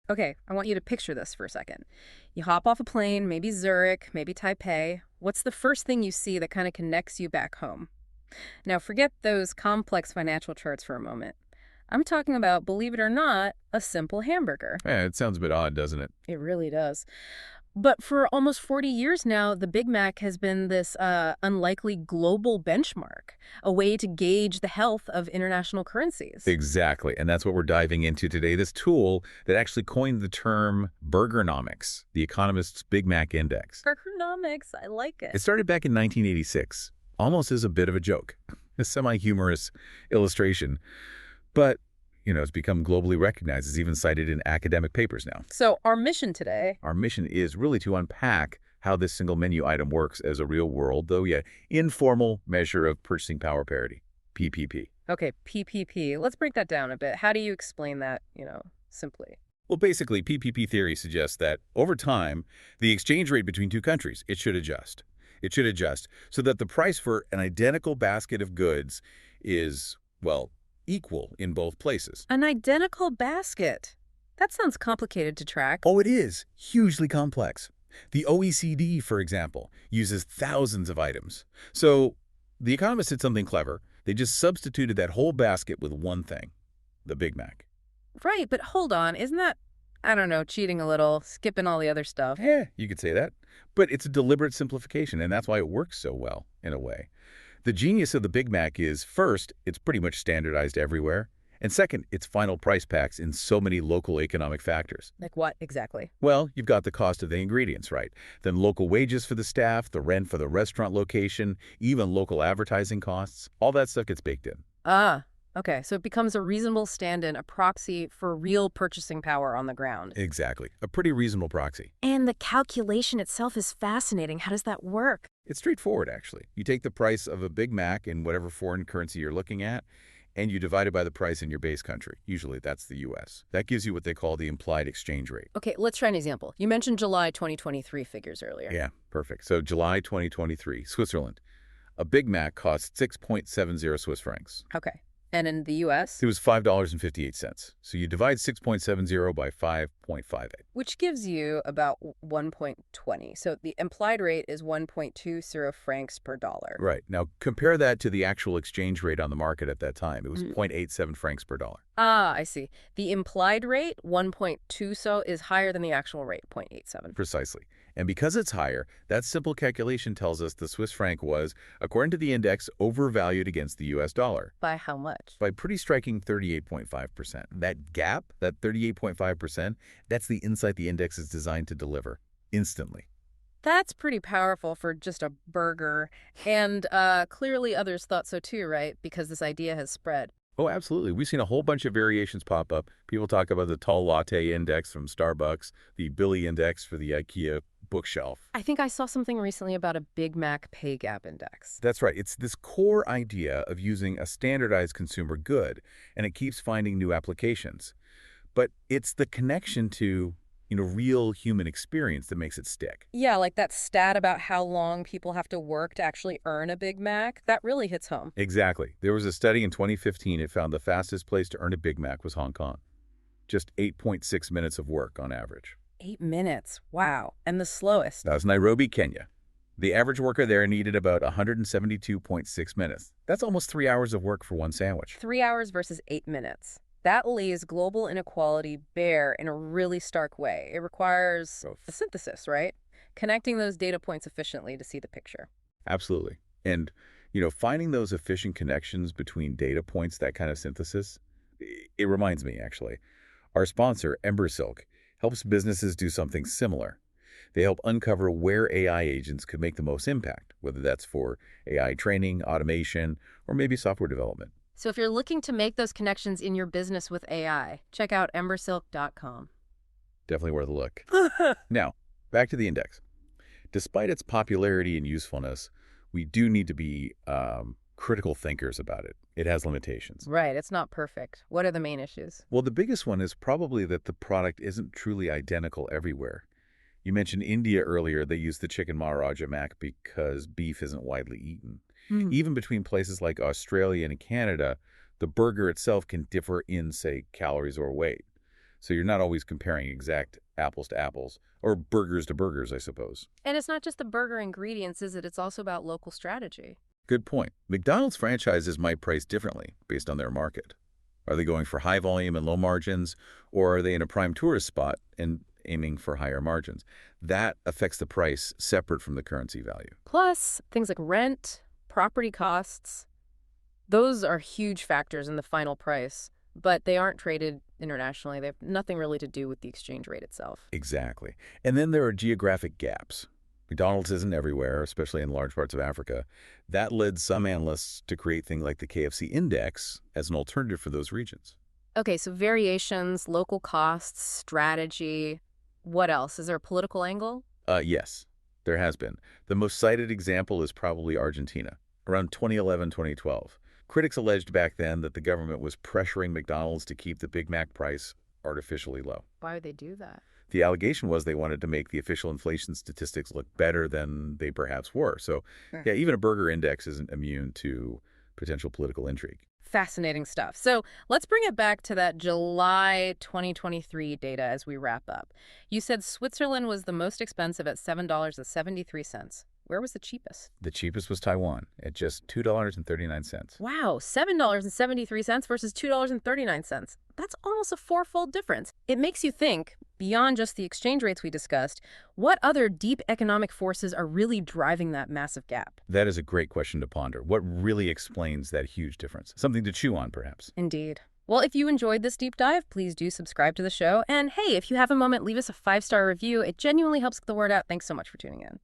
Okay, I want you to picture this for a second. You hop off a plane, maybe Zurich, maybe Taipei. What's the first thing you see that kind of connects you back home? Now, forget those complex financial charts for a moment. I'm talking about, believe it or not, a simple hamburger. Yeah, it sounds a bit odd, doesn't it? It really does. But for almost 40 years now, the Big Mac has been this unlikely global benchmark, a way to gauge the health of international currencies. Exactly, and that's what we're diving into today, this tool that actually coined the term Burgernomics, the Economist's Big Mac Index. Burgernomics, I like it. It started back in 1986, almost as a bit of a joke, a semi-humorous illustration. But, it's become globally recognized. It's even cited in academic papers now. So our mission today. Our mission is really to unpack how this single menu item works as a real-world, though informal measure of purchasing power parity, PPP. Okay, PPP. Let's break that down a bit. How do you explain that, simply? Well, basically, PPP theory suggests that over time, the exchange rate between two countries, it should adjust. It should adjust so that the price for an identical basket of goods is, well, equal in both places. An identical basket. That sounds complicated to track. Oh, it is. Hugely complex. The OECD, for example, uses thousands of items. So the Economist did something clever. They just substituted that whole basket with one thing, the Big Mac. Right, but hold on. Isn't that, I don't know, cheating a little, skipping all the other stuff? Yeah, you could say that. But it's a deliberate simplification, and that's why it works so well, in a way. The genius of the Big Mac is, first, it's pretty much standardized everywhere. And second, it's final price packs in so many local economic factors. Like what, exactly? Well, you've got the cost of the ingredients, right? Then local wages for the staff, the rent for the restaurant location, even local advertising costs. All that stuff gets baked in. Ah, okay. So it becomes a reasonable stand-in, a proxy for real purchasing power on the ground. Exactly. A pretty reasonable proxy. And the calculation itself is fascinating. How does that work? It's straightforward, actually. You take the price of a Big Mac in whatever foreign currency you're looking at, and you divide it by the price in your base country. Usually that's the U.S. That gives you what they call the implied exchange rate. Okay, let's try an example. You mentioned July 2023 figures earlier. Yeah, perfect. So July 2023, Switzerland. A Big Mac cost 6.70 Swiss francs. Okay. And in the U.S.? It was $5.58. So you divide 6.70 by 5.58. Which gives you about 1.20. So the implied rate is 1.20 francs per dollar. Right. Now, compare that to the actual exchange rate on the market at that time. It was 0.87 francs per dollar. Ah, I see. The implied rate, 1.20, is higher than the actual rate, 0.87. Precisely. And because it's higher, that simple calculation tells us the Swiss franc was, according to the index, overvalued against the U.S. dollar. By how much? By pretty striking 38.5%. That gap, that 38.5%, that's the insight the index is designed to deliver instantly. That's pretty powerful for just a burger. And clearly others thought so too, right? Because this idea has spread. Oh, absolutely. We've seen a whole bunch of variations pop up. People talk about the tall latte index from Starbucks, the Billy index for the IKEA bookshelf. I think I saw something recently about a Big Mac pay gap index. That's right. It's this core idea of using a standardized consumer good, and it keeps finding new applications. But it's the connection to, real human experience that makes it stick. Yeah, like that stat about how long people have to work to actually earn a Big Mac. That really hits home. Exactly. There was a study in 2015. It found the fastest place to earn a Big Mac was Hong Kong. Just 8.6 minutes of work on average. 8 minutes. Wow. And the slowest? That was Nairobi, Kenya. The average worker there needed about 172.6 minutes. That's almost 3 hours of work for one sandwich. 3 hours versus 8 minutes. That lays global inequality bare in a really stark way. It requires a synthesis, right? Connecting those data points efficiently to see the picture. Absolutely. And, finding those efficient connections between data points, that kind of synthesis, it reminds me, actually. Our sponsor, Silk, helps businesses do something similar. They help uncover where AI agents could make the most impact, whether that's for AI training, automation, or maybe software development. So if you're looking to make those connections in your business with AI, check out embersilk.com. Definitely worth a look. Now, back to the index. Despite its popularity and usefulness, we do need to be critical thinkers about it. It has limitations. Right, it's not perfect. What are the main issues? Well, the biggest one is probably that the product isn't truly identical everywhere. You mentioned India earlier. They use the chicken Maharaja mac because beef isn't widely eaten. Even between places like Australia and Canada, the burger itself can differ in, say, calories or weight. So you're not always comparing exact apples to apples, or burgers to burgers, I suppose. And it's not just the burger ingredients, is it? It's also about local strategy. Good point. McDonald's franchises might price differently based on their market. Are they going for high volume and low margins, or are they in a prime tourist spot and aiming for higher margins? That affects the price separate from the currency value. Plus, things like rent, property costs, those are huge factors in the final price, but they aren't traded internationally. They have nothing really to do with the exchange rate itself. Exactly. And then there are geographic gaps. McDonald's isn't everywhere, especially in large parts of Africa. That led some analysts to create things like the KFC index as an alternative for those regions. Okay, so variations, local costs, strategy. What else? Is there a political angle? Yes, there has been. The most cited example is probably Argentina, around 2011, 2012. Critics alleged back then that the government was pressuring McDonald's to keep the Big Mac price artificially low. Why would they do that? The allegation was they wanted to make the official inflation statistics look better than they perhaps were. So, yeah, even a burger index isn't immune to potential political intrigue. Fascinating stuff. So let's bring it back to that July 2023 data as we wrap up. You said Switzerland was the most expensive at $7.73. Where was the cheapest? The cheapest was Taiwan at just $2.39. Wow, $7.73 versus $2.39. That's almost a fourfold difference. It makes you think, beyond just the exchange rates we discussed, what other deep economic forces are really driving that massive gap? That is a great question to ponder. What really explains that huge difference? Something to chew on, perhaps. Indeed. Well, if you enjoyed this deep dive, please do subscribe to the show. And hey, if you have a moment, leave us a 5-star review. It genuinely helps get the word out. Thanks so much for tuning in.